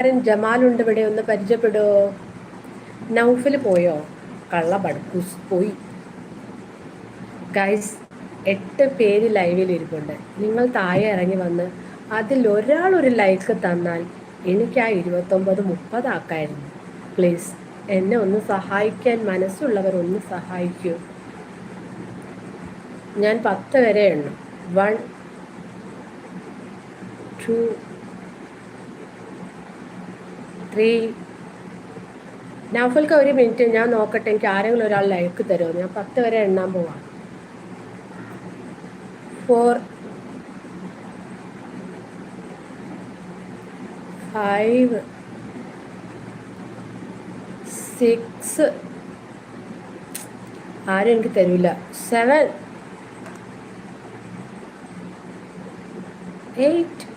ജമാലുണ്ട് ഇവിടെ, ഒന്ന് പരിചയപ്പെടുവോ? നൗഫൽ പോയോ? കള്ള ബഡ്കൂസ് പോയി. ഗൈസ്, 8 പേര് ലൈവിൽ ഇരിപ്പുണ്ട്. നിങ്ങൾ താഴെ ഇറങ്ങി വന്ന് അതിൽ ഒരാൾ ഒരു ലൈക്ക് തന്നാൽ എനിക്ക് ആ 29 30 ആക്കായിരുന്നു. പ്ലീസ് എന്നെ ഒന്ന് സഹായിക്കാൻ മനസ്സുള്ളവർ ഒന്ന് സഹായിക്കൂ. ഞാൻ 10 വരെ എണ്ണും. 1 2 3. നൗഫൽക്ക് ഒരു മിനിറ്റ്, ഞാൻ നോക്കട്ടെ എനിക്ക് ആരെങ്കിലും ഒരാൾ ലൈക്ക് തരുമോ. ഞാൻ 10 വരെ എണ്ണാൻ പോവാം. 4 5 6. ആരും എനിക്ക് തരൂല. 7 8